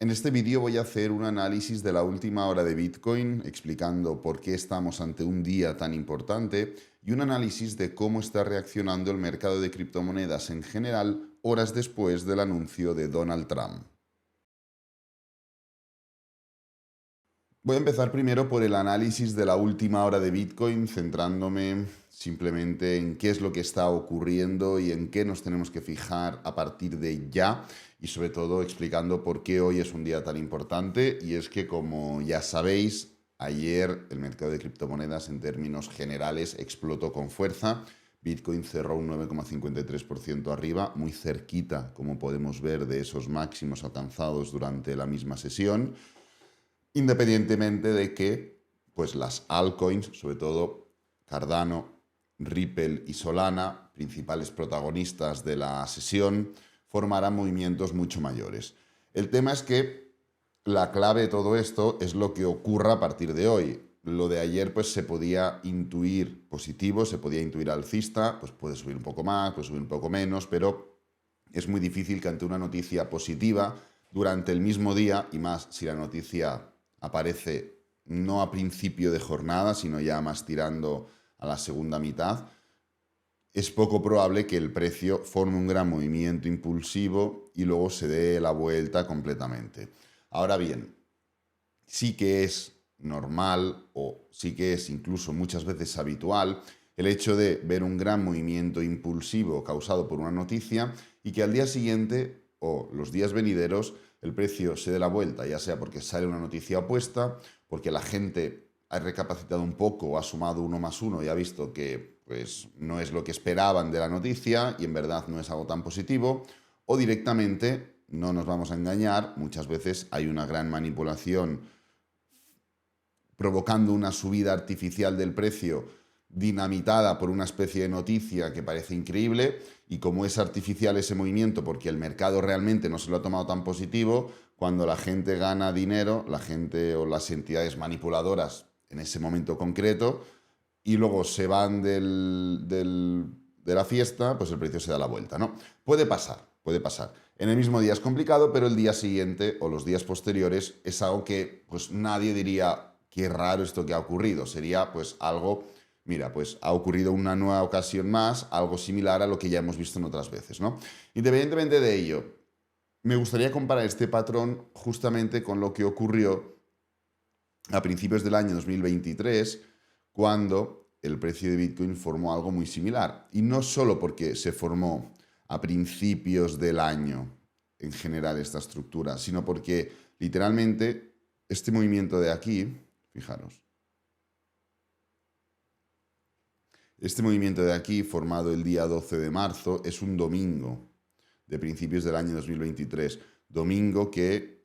En este vídeo voy a hacer un análisis de la última hora de Bitcoin, explicando por qué estamos ante un día tan importante y un análisis de cómo está reaccionando el mercado de criptomonedas en general horas después del anuncio de Donald Trump. Voy a empezar primero por el análisis de la última hora de Bitcoin, centrándome simplemente en qué es lo que está ocurriendo y en qué nos tenemos que fijar a partir de ya, y sobre todo explicando por qué hoy es un día tan importante. Y es que, como ya sabéis, ayer el mercado de criptomonedas en términos generales explotó con fuerza. Bitcoin cerró un 9,53% arriba, muy cerquita, como podemos ver, de esos máximos alcanzados durante la misma sesión, independientemente de que pues las altcoins, sobre todo Cardano, Ripple y Solana, principales protagonistas de la sesión, formarán movimientos mucho mayores. El tema es que la clave de todo esto es lo que ocurra a partir de hoy. Lo de ayer pues se podía intuir positivo, se podía intuir alcista, pues puede subir un poco más, puede subir un poco menos, pero es muy difícil que ante una noticia positiva durante el mismo día, y más si la noticia aparece no a principio de jornada, sino ya más tirando a la segunda mitad, es poco probable que el precio forme un gran movimiento impulsivo y luego se dé la vuelta completamente. Ahora bien, sí que es normal, o sí que es incluso muchas veces habitual, el hecho de ver un gran movimiento impulsivo causado por una noticia y que al día siguiente o los días venideros el precio se dé la vuelta, ya sea porque sale una noticia opuesta, porque la gente ha recapacitado un poco, ha sumado uno más uno y ha visto que pues, no es lo que esperaban de la noticia y en verdad no es algo tan positivo, o directamente, no nos vamos a engañar, muchas veces hay una gran manipulación provocando una subida artificial del precio dinamitada por una especie de noticia que parece increíble, y como es artificial ese movimiento porque el mercado realmente no se lo ha tomado tan positivo, cuando la gente gana dinero, la gente o las entidades manipuladoras en ese momento concreto, y luego se van de la fiesta, pues el precio se da la vuelta, ¿no? Puede pasar, puede pasar. En el mismo día es complicado, pero el día siguiente o los días posteriores es algo que pues nadie diría qué raro esto que ha ocurrido. Sería pues algo, mira, pues ha ocurrido una nueva ocasión más, algo similar a lo que ya hemos visto en otras veces, ¿no? Independientemente de ello, me gustaría comparar este patrón justamente con lo que ocurrió a principios del año 2023, cuando el precio de Bitcoin formó algo muy similar. Y no solo porque se formó a principios del año en general esta estructura, sino porque literalmente este movimiento de aquí, fijaros, este movimiento de aquí, formado el día 12 de marzo, es un domingo de principios del año 2023. Domingo que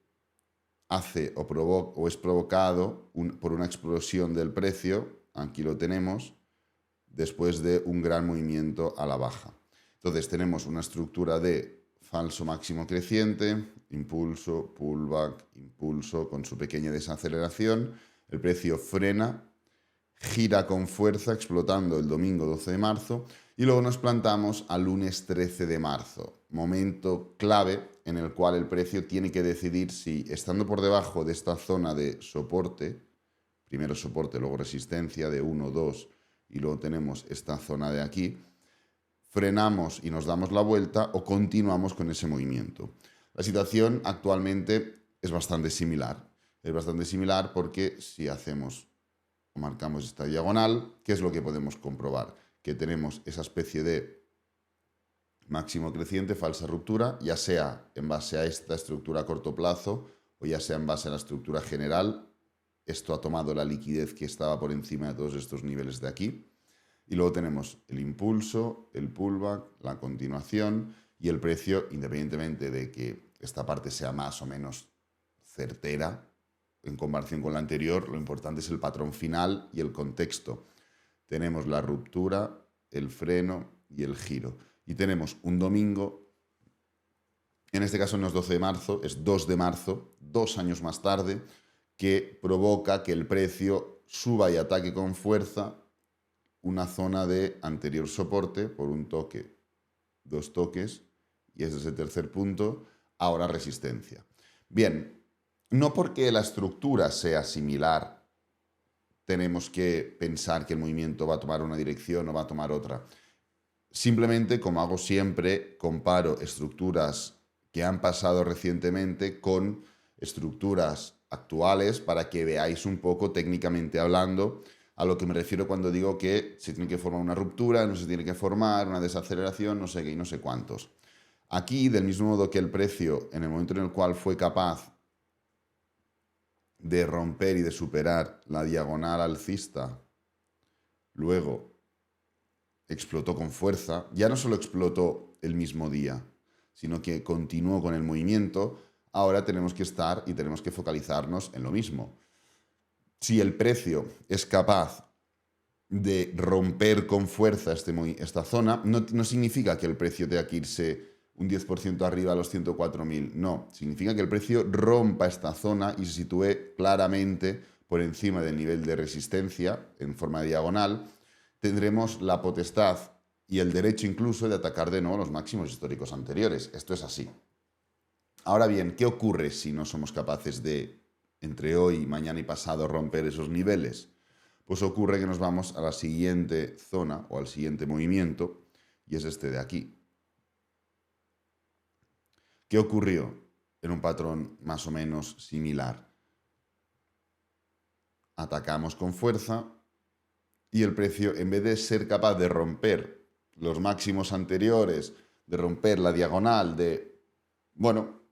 hace o es provocado por una explosión del precio, aquí lo tenemos, después de un gran movimiento a la baja. Entonces tenemos una estructura de falso máximo creciente, impulso, pullback, impulso, con su pequeña desaceleración. El precio frena, gira con fuerza, explotando el domingo 12 de marzo, y luego nos plantamos al lunes 13 de marzo, momento clave en el cual el precio tiene que decidir si, estando por debajo de esta zona de soporte, primero soporte, luego resistencia de 1, 2, y luego tenemos esta zona de aquí, frenamos y nos damos la vuelta o continuamos con ese movimiento. La situación actualmente es bastante similar. Es bastante similar porque si hacemos o marcamos esta diagonal, ¿qué es lo que podemos comprobar? Que tenemos esa especie de máximo creciente, falsa ruptura, ya sea en base a esta estructura a corto plazo o ya sea en base a la estructura general. Esto ha tomado la liquidez que estaba por encima de todos estos niveles de aquí. Y luego tenemos el impulso, el pullback, la continuación y el precio, independientemente de que esta parte sea más o menos certera en comparación con la anterior, lo importante es el patrón final y el contexto. Tenemos la ruptura, el freno y el giro. Y tenemos un domingo, en este caso no es 12 de marzo, es 2 de marzo, 2 años más tarde, que provoca que el precio suba y ataque con fuerza una zona de anterior soporte por un toque, dos toques, y ese es el tercer punto, ahora resistencia. Bien, No porque la estructura sea similar, tenemos que pensar que el movimiento va a tomar una dirección o va a tomar otra. Simplemente, como hago siempre, comparo estructuras que han pasado recientemente con estructuras actuales para que veáis un poco técnicamente hablando a lo que me refiero cuando digo que se tiene que formar una ruptura, no se tiene que formar una desaceleración, no sé qué y no sé cuántos. Aquí, del mismo modo que el precio, en el momento en el cual fue capaz de romper y de superar la diagonal alcista, luego explotó con fuerza, ya no solo explotó el mismo día, sino que continuó con el movimiento, ahora tenemos que estar y tenemos que focalizarnos en lo mismo. Si el precio es capaz de romper con fuerza esta zona, no significa que el precio tenga que irse un 10% arriba a los 104.000, no, significa que el precio rompa esta zona y se sitúe claramente por encima del nivel de resistencia en forma de diagonal. Tendremos la potestad y el derecho incluso de atacar de nuevo los máximos históricos anteriores. Esto es así. Ahora bien, ¿qué ocurre si no somos capaces de, entre hoy, mañana y pasado, romper esos niveles? Pues ocurre que nos vamos a la siguiente zona o al siguiente movimiento, y es este de aquí. ¿Qué ocurrió en un patrón más o menos similar? Atacamos con fuerza y el precio, en vez de ser capaz de romper los máximos anteriores, de romper la diagonal, de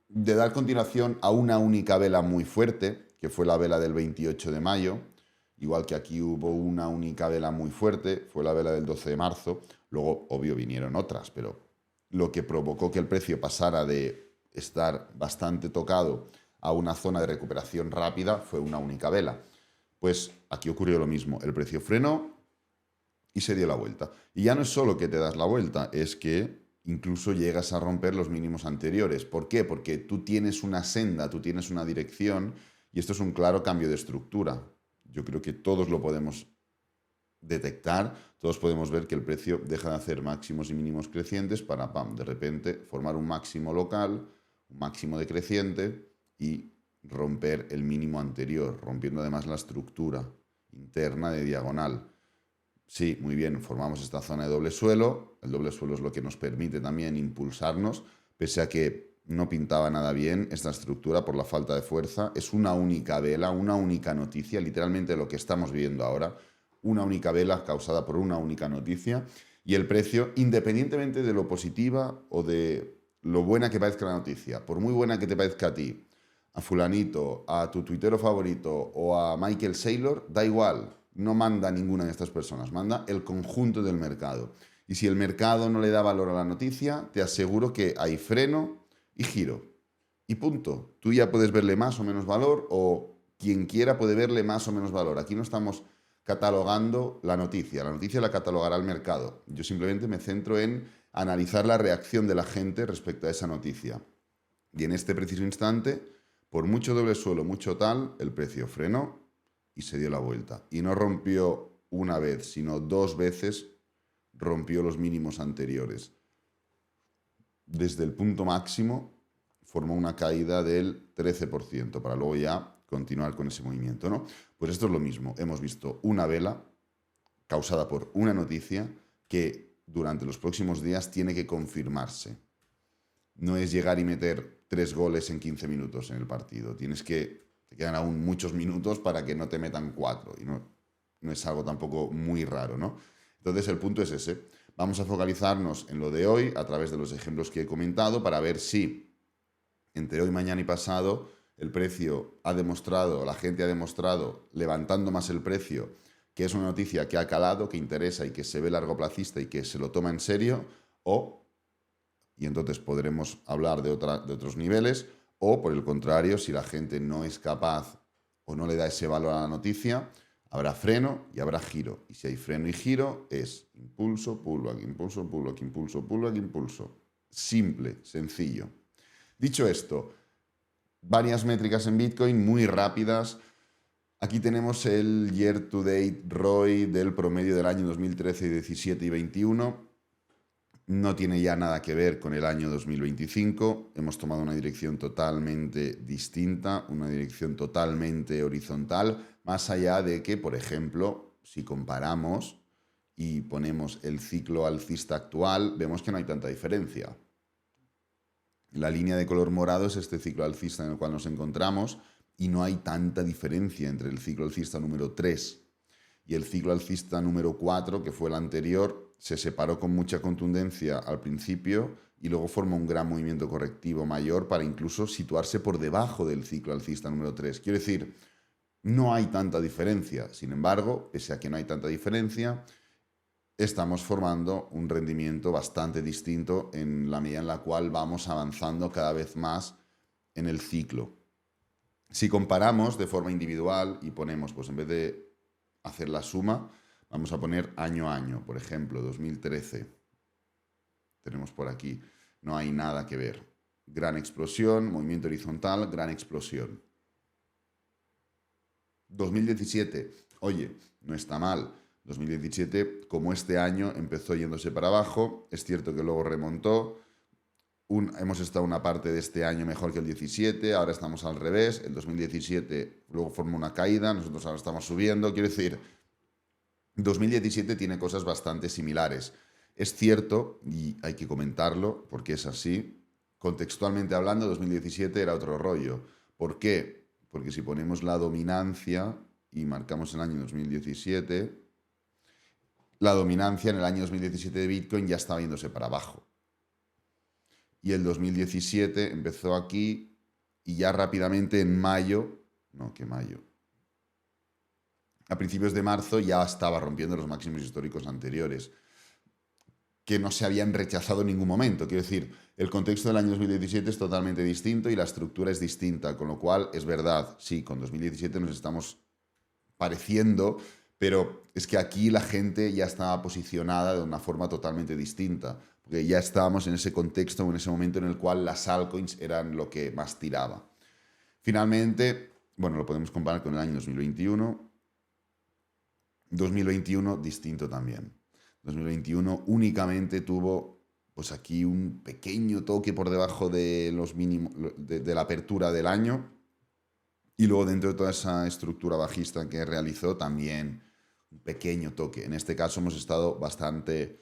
dar continuación a una única vela muy fuerte, que fue la vela del 28 de mayo, igual que aquí hubo una única vela muy fuerte, fue la vela del 12 de marzo, luego obvio vinieron otras, pero lo que provocó que el precio pasara de estar bastante tocado a una zona de recuperación rápida fue una única vela. Pues aquí ocurrió lo mismo, el precio frenó y se dio la vuelta. Y ya no es solo que te das la vuelta, es que incluso llegas a romper los mínimos anteriores. ¿Por qué? Porque tú tienes una senda, tú tienes una dirección y esto es un claro cambio de estructura. Yo creo que todos lo podemos detectar, todos podemos ver que el precio deja de hacer máximos y mínimos crecientes para, de repente formar un máximo local, un máximo decreciente y romper el mínimo anterior, rompiendo además la estructura interna de diagonal. Sí, muy bien, formamos esta zona de doble suelo. El doble suelo es lo que nos permite también impulsarnos, pese a que no pintaba nada bien esta estructura por la falta de fuerza. Es una única vela, una única noticia, literalmente lo que estamos viendo ahora. Una única vela causada por una única noticia. Y el precio, independientemente de lo positiva o de lo buena que parezca la noticia, por muy buena que te parezca a ti, a fulanito, a tu tuitero favorito o a Michael Saylor, da igual. No manda ninguna de estas personas, manda el conjunto del mercado. Y si el mercado no le da valor a la noticia, te aseguro que hay freno y giro. Y punto. Tú ya puedes verle más o menos valor o quien quiera puede verle más o menos valor. Aquí no estamos catalogando la noticia la catalogará el mercado. Yo simplemente me centro en analizar la reacción de la gente respecto a esa noticia. Y en este preciso instante, por mucho doble suelo, mucho tal, el precio frenó y se dio la vuelta. Y no rompió una vez, sino dos veces rompió los mínimos anteriores. Desde el punto máximo formó una caída del 13%, para luego ya continuar con ese movimiento, ¿no? Pues esto es lo mismo. Hemos visto una vela causada por una noticia que durante los próximos días tiene que confirmarse. No es llegar y meter 3 goles en 15 minutos en el partido. Te quedan aún muchos minutos para que no te metan 4. Y no es algo tampoco muy raro, ¿no? Entonces el punto es ese. Vamos a focalizarnos en lo de hoy a través de los ejemplos que he comentado para ver si entre hoy, mañana y pasado el precio ha demostrado, la gente ha demostrado, levantando más el precio, que es una noticia que ha calado, que interesa y que se ve largoplacista y que se lo toma en serio, y entonces podremos hablar de otros niveles, o por el contrario, si la gente no es capaz o no le da ese valor a la noticia, habrá freno y habrá giro. Y si hay freno y giro, es impulso, pullback, impulso, pullback, impulso, pullback, impulso. Simple, sencillo. Dicho esto, varias métricas en Bitcoin muy rápidas. Aquí tenemos el year to date ROI del promedio del año 2013, 17 y 21. no tiene ya nada que ver con el año 2025. Hemos tomado una dirección totalmente distinta, una dirección totalmente horizontal, más allá de que, por ejemplo, si comparamos y ponemos el ciclo alcista actual, vemos que no hay tanta diferencia. La línea de color morado es este ciclo alcista en el cual nos encontramos y no hay tanta diferencia entre el ciclo alcista número 3 y el ciclo alcista número 4, que fue el anterior. Se separó con mucha contundencia al principio y luego formó un gran movimiento correctivo mayor para incluso situarse por debajo del ciclo alcista número 3. Quiero decir, no hay tanta diferencia. Sin embargo, pese a que no hay tanta diferencia, estamos formando un rendimiento bastante distinto en la medida en la cual vamos avanzando cada vez más en el ciclo. Si comparamos de forma individual y ponemos, pues en vez de hacer la suma, vamos a poner año a año. Por ejemplo, 2013. Tenemos por aquí. No hay nada que ver. Gran explosión, movimiento horizontal, gran explosión. 2017. Oye, no está mal. 2017, como este año, empezó yéndose para abajo. Es cierto que luego remontó. Hemos estado una parte de este año mejor que el 17, ahora estamos al revés. El 2017 luego formó una caída, nosotros ahora estamos subiendo. Quiero decir, 2017 tiene cosas bastante similares. Es cierto, y hay que comentarlo, porque es así, contextualmente hablando, 2017 era otro rollo. ¿Por qué? Porque si ponemos la dominancia y marcamos el año 2017, la dominancia en el año 2017 de Bitcoin ya estaba yéndose para abajo. Y el 2017 empezó aquí y ya rápidamente en mayo, a principios de marzo ya estaba rompiendo los máximos históricos anteriores, que no se habían rechazado en ningún momento. Quiero decir, el contexto del año 2017 es totalmente distinto y la estructura es distinta, con lo cual es verdad, sí, con 2017 nos estamos pareciendo, pero es que aquí la gente ya estaba posicionada de una forma totalmente distinta, porque ya estábamos en ese contexto, en ese momento en el cual las altcoins eran lo que más tiraba. Finalmente, bueno, lo podemos comparar con el año 2021. 2021 distinto también. 2021 únicamente tuvo, pues aquí un pequeño toque por debajo de los mínimos de la apertura del año, y luego dentro de toda esa estructura bajista que realizó también un pequeño toque. En este caso hemos estado bastante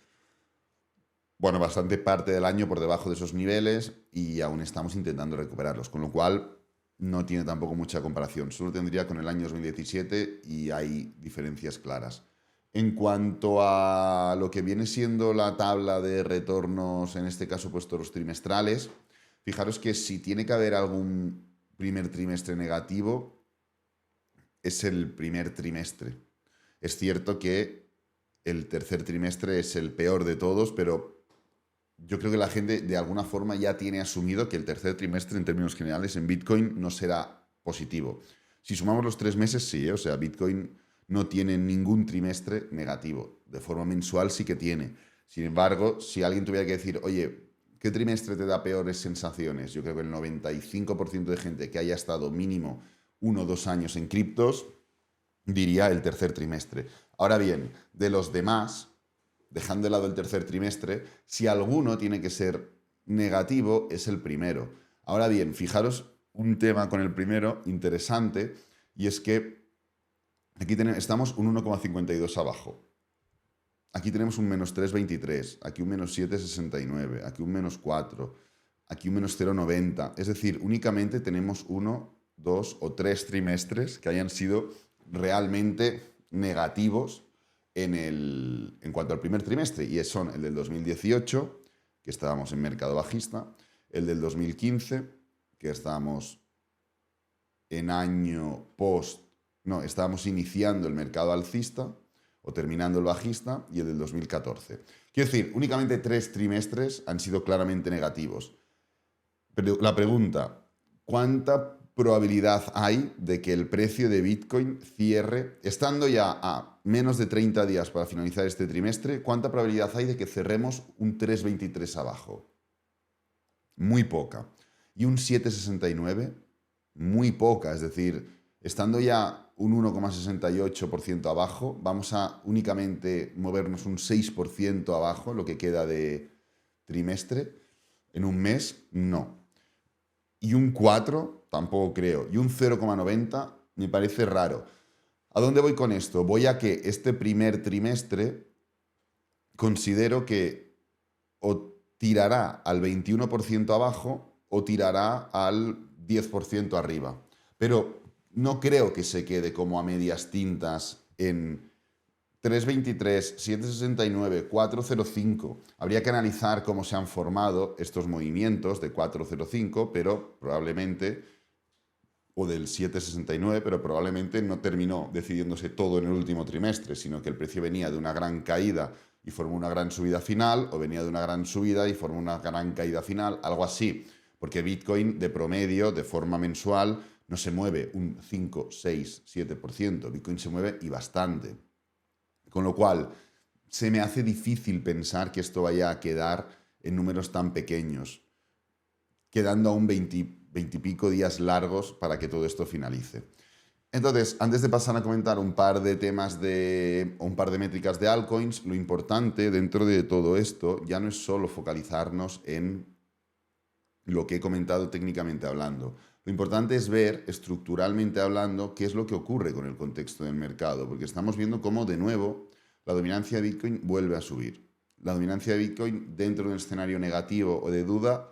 parte del año por debajo de esos niveles y aún estamos intentando recuperarlos, con lo cual no tiene tampoco mucha comparación. Solo tendría con el año 2017 y hay diferencias claras. En cuanto a lo que viene siendo la tabla de retornos, en este caso puesto los trimestrales, fijaros que si tiene que haber algún primer trimestre negativo, es el primer trimestre. Es cierto que el tercer trimestre es el peor de todos, pero yo creo que la gente de alguna forma ya tiene asumido que el tercer trimestre en términos generales en Bitcoin no será positivo. Si sumamos los 3 meses, sí, o sea, Bitcoin no tiene ningún trimestre negativo. De forma mensual sí que tiene. Sin embargo, si alguien tuviera que decir, oye, ¿qué trimestre te da peores sensaciones? Yo creo que el 95% de gente que haya estado mínimo 1 o 2 años en criptos diría el tercer trimestre. Ahora bien, de los demás, dejando de lado el tercer trimestre, si alguno tiene que ser negativo, es el primero. Ahora bien, fijaros un tema con el primero interesante, y es que aquí estamos un 1,52 abajo. Aquí tenemos un menos 3,23, aquí un menos 7,69, aquí un menos 4, aquí un menos 0,90. Es decir, únicamente tenemos 1, 2 o 3 trimestres que hayan sido realmente negativos en cuanto al primer trimestre, y son el del 2018, que estábamos en mercado bajista, el del 2015, que estábamos en año estábamos iniciando el mercado alcista o terminando el bajista, y el del 2014. Quiero decir, únicamente 3 trimestres han sido claramente negativos. Pero la pregunta, ¿cuánta probabilidad hay de que el precio de Bitcoin cierre, estando ya a menos de 30 días para finalizar este trimestre, cuánta probabilidad hay de que cerremos un 3,23 abajo? Muy poca. Y un 7,69, muy poca. Es decir, estando ya un 1,68% abajo, vamos a únicamente movernos un 6% abajo, lo que queda de trimestre, en un mes, no. Y un 4, tampoco creo. Y un 0,90 me parece raro. ¿A dónde voy con esto? Voy a que este primer trimestre considero que o tirará al 21% abajo o tirará al 10% arriba. Pero no creo que se quede como a medias tintas en 3,23, 7,69, 4,05. Habría que analizar cómo se han formado estos movimientos de 4,05, pero probablemente, o del 7,69, pero probablemente no terminó decidiéndose todo en el último trimestre, sino que el precio venía de una gran caída y formó una gran subida final, o venía de una gran subida y formó una gran caída final, algo así. Porque Bitcoin de promedio, de forma mensual, no se mueve un 5, 6, 7%. Bitcoin se mueve y bastante. Con lo cual, se me hace difícil pensar que esto vaya a quedar en números tan pequeños, quedando aún 20 y pico días largos para que todo esto finalice. Entonces, antes de pasar a comentar un par de temas un par de métricas de altcoins, lo importante dentro de todo esto ya no es solo focalizarnos en lo que he comentado técnicamente hablando. Lo importante es ver, estructuralmente hablando, qué es lo que ocurre con el contexto del mercado, porque estamos viendo cómo, de nuevo, la dominancia de Bitcoin vuelve a subir. La dominancia de Bitcoin dentro de un escenario negativo o de duda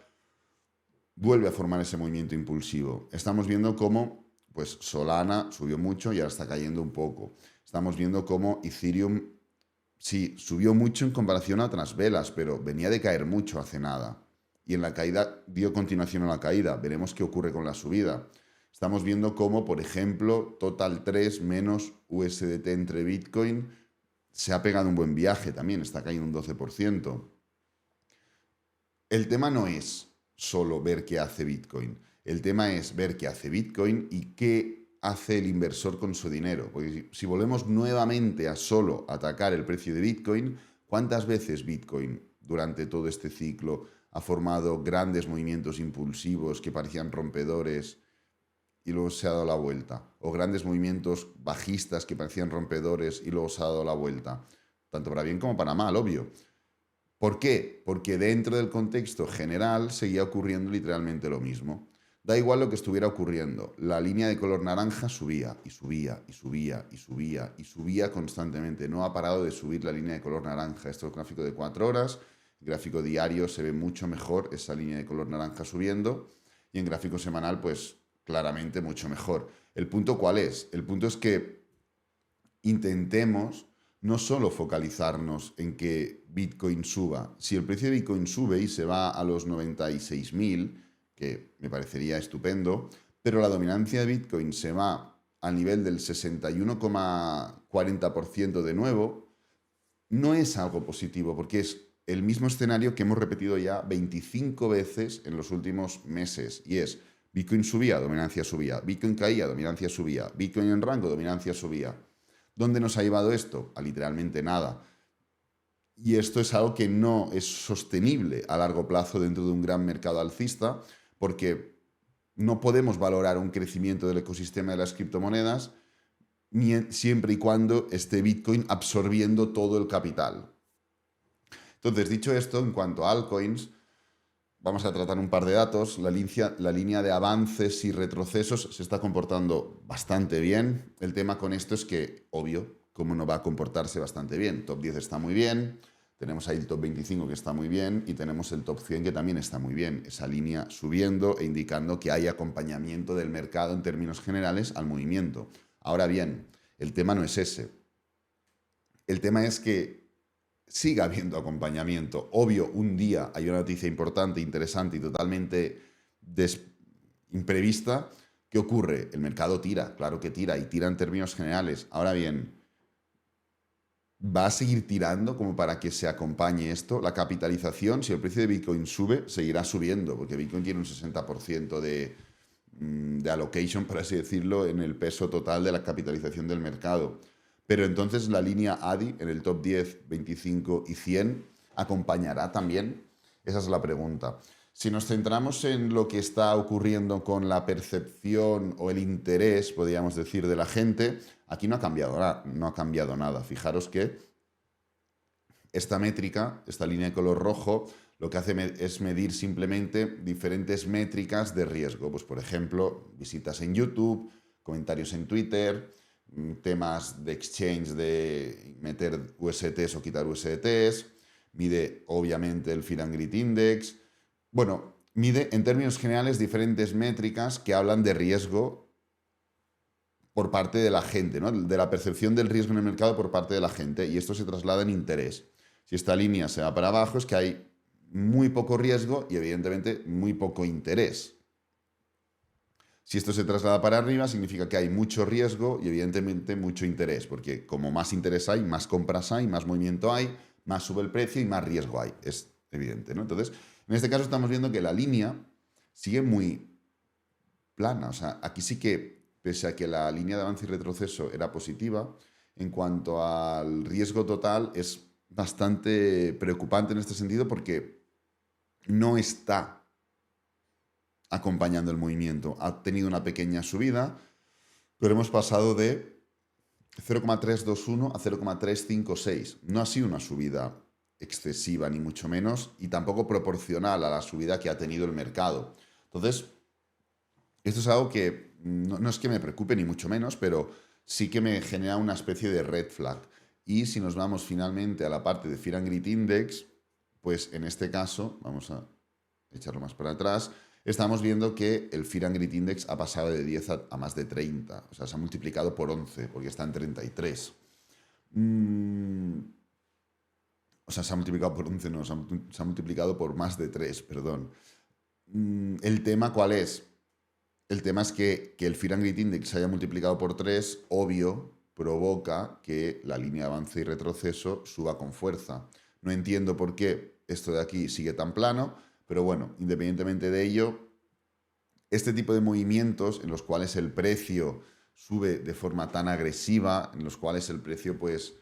vuelve a formar ese movimiento impulsivo. Estamos viendo cómo pues, Solana subió mucho y ahora está cayendo un poco. Estamos viendo cómo Ethereum sí subió mucho en comparación a otras velas, pero venía de caer mucho hace nada. Y en la caída dio continuación a la caída. Veremos qué ocurre con la subida. Estamos viendo cómo, por ejemplo, Total 3 menos USDT entre Bitcoin se ha pegado un buen viaje también, está cayendo un 12%. El tema no es solo ver qué hace Bitcoin. El tema es ver qué hace Bitcoin y qué hace el inversor con su dinero. Porque si volvemos nuevamente a solo atacar el precio de Bitcoin, ¿cuántas veces Bitcoin durante todo este ciclo ha formado grandes movimientos impulsivos que parecían rompedores y luego se ha dado la vuelta? O grandes movimientos bajistas que parecían rompedores y luego se ha dado la vuelta. Tanto para bien como para mal, obvio. ¿Por qué? Porque dentro del contexto general seguía ocurriendo literalmente lo mismo. Da igual lo que estuviera ocurriendo. La línea de color naranja subía y subía y subía y subía y subía constantemente. No ha parado de subir la línea de color naranja. Esto es gráfico de 4 horas. En gráfico diario se ve mucho mejor esa línea de color naranja subiendo. Y en gráfico semanal, pues claramente mucho mejor. ¿El punto cuál es? El punto es que intentemos no solo focalizarnos en que Bitcoin suba. Si el precio de Bitcoin sube y se va a los 96.000, que me parecería estupendo, pero la dominancia de Bitcoin se va al nivel del 61,40% de nuevo, no es algo positivo, porque es el mismo escenario que hemos repetido ya 25 veces en los últimos meses, y es Bitcoin subía, dominancia subía, Bitcoin caía, dominancia subía, Bitcoin en rango, dominancia subía. ¿Dónde nos ha llevado esto? A literalmente nada. Y esto es algo que no es sostenible a largo plazo dentro de un gran mercado alcista, porque no podemos valorar un crecimiento del ecosistema de las criptomonedas siempre y cuando esté Bitcoin absorbiendo todo el capital. Entonces, dicho esto, en cuanto a altcoins, vamos a tratar un par de datos. La línea de avances y retrocesos se está comportando bastante bien. El tema con esto es que, obvio, cómo no va a comportarse bastante bien. Top 10 está muy bien, tenemos ahí el top 25 que está muy bien y tenemos el top 100 que también está muy bien. Esa línea subiendo e indicando que hay acompañamiento del mercado en términos generales al movimiento. Ahora bien, el tema no es ese. El tema es que siga habiendo acompañamiento. Obvio, un día hay una noticia importante, interesante y totalmente imprevista. ¿Qué ocurre? El mercado tira, claro que tira, y tira en términos generales. Ahora bien, ¿va a seguir tirando como para que se acompañe esto? La capitalización, si el precio de Bitcoin sube, seguirá subiendo, porque Bitcoin tiene un 60% de allocation, por así decirlo, en el peso total de la capitalización del mercado. Pero entonces la línea ADI en el top 10, 25 y 100 acompañará también. Esa es la pregunta. Si nos centramos en lo que está ocurriendo con la percepción o el interés, podríamos decir, de la gente, aquí no ha cambiado nada. Fijaros que esta métrica, esta línea de color rojo, lo que hace es medir simplemente diferentes métricas de riesgo. Pues, por ejemplo, visitas en YouTube, comentarios en Twitter, temas de exchange de meter USDTs o quitar USDTs, mide obviamente el Fear and Greed Index. Bueno, mide en términos generales diferentes métricas que hablan de riesgo por parte de la gente, ¿no? De la percepción del riesgo en el mercado por parte de la gente, y esto se traslada en interés. Si esta línea se va para abajo es que hay muy poco riesgo y evidentemente muy poco interés. Si esto se traslada para arriba significa que hay mucho riesgo y evidentemente mucho interés, porque como más interés hay, más compras hay, más movimiento hay, más sube el precio y más riesgo hay. Es evidente, ¿no? Entonces, en este caso estamos viendo que la línea sigue muy plana. O sea, aquí sí que, pese a que la línea de avance y retroceso era positiva, en cuanto al riesgo total es bastante preocupante en este sentido porque no está acompañando el movimiento. Ha tenido una pequeña subida, pero hemos pasado de 0,321 a 0,356. No ha sido una subida excesiva, ni mucho menos, y tampoco proporcional a la subida que ha tenido el mercado. Entonces, esto es algo que no es que me preocupe, ni mucho menos, pero sí que me genera una especie de red flag. Y si nos vamos finalmente a la parte de Fear and Greed Index, pues en este caso, vamos a echarlo más para atrás, estamos viendo que el Fear and Greed Index ha pasado de 10 a más de 30. O sea, se ha multiplicado por 11, porque está en 33. O sea, se ha multiplicado por 11, no, se ha multiplicado por más de 3, perdón. ¿El tema cuál es? El tema es que el Fear and Greed Index se haya multiplicado por 3, obvio, provoca que la línea de avance y retroceso suba con fuerza. No entiendo por qué esto de aquí sigue tan plano, pero bueno, independientemente de ello, este tipo de movimientos en los cuales el precio sube de forma tan agresiva, en los cuales el precio pues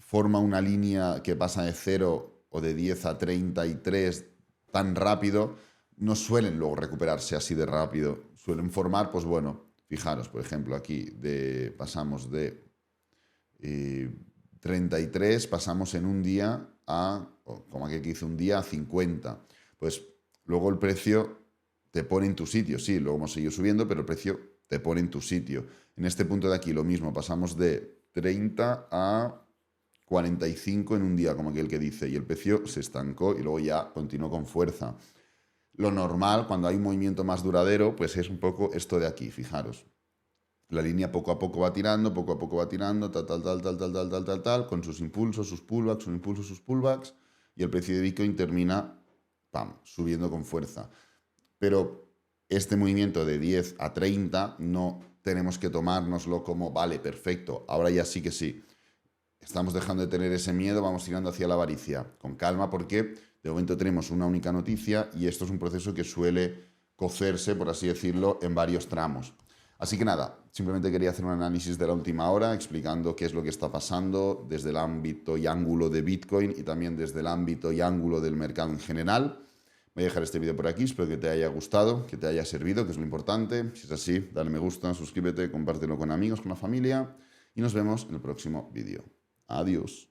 forma una línea que pasa de 0 o de 10 a 33 tan rápido, no suelen luego recuperarse así de rápido. Suelen formar, pues bueno, fijaros, por ejemplo, aquí pasamos de 33, pasamos en un día a, como aquí que hice un día, a 50. Pues luego el precio te pone en tu sitio, sí, luego hemos seguido subiendo, pero el precio te pone en tu sitio. En este punto de aquí lo mismo, pasamos de 30 a 45 en un día, como aquel que dice, y el precio se estancó y luego ya continuó con fuerza. Lo normal, cuando hay un movimiento más duradero, pues es un poco esto de aquí, fijaros. La línea poco a poco va tirando, poco a poco va tirando, tal, con sus impulsos, sus pullbacks, sus impulsos, sus pullbacks, y el precio de Bitcoin termina, ¡pam!, subiendo con fuerza. Pero este movimiento de 10 a 30 no tenemos que tomárnoslo como, vale, perfecto, ahora ya sí que sí. Estamos dejando de tener ese miedo, vamos tirando hacia la avaricia. Con calma, porque de momento tenemos una única noticia y esto es un proceso que suele cocerse, por así decirlo, en varios tramos. Así que nada, simplemente quería hacer un análisis de la última hora explicando qué es lo que está pasando desde el ámbito y ángulo de Bitcoin y también desde el ámbito y ángulo del mercado en general. Voy a dejar este vídeo por aquí, espero que te haya gustado, que te haya servido, que es lo importante. Si es así, dale me gusta, suscríbete, compártelo con amigos, con la familia y nos vemos en el próximo vídeo. Adiós.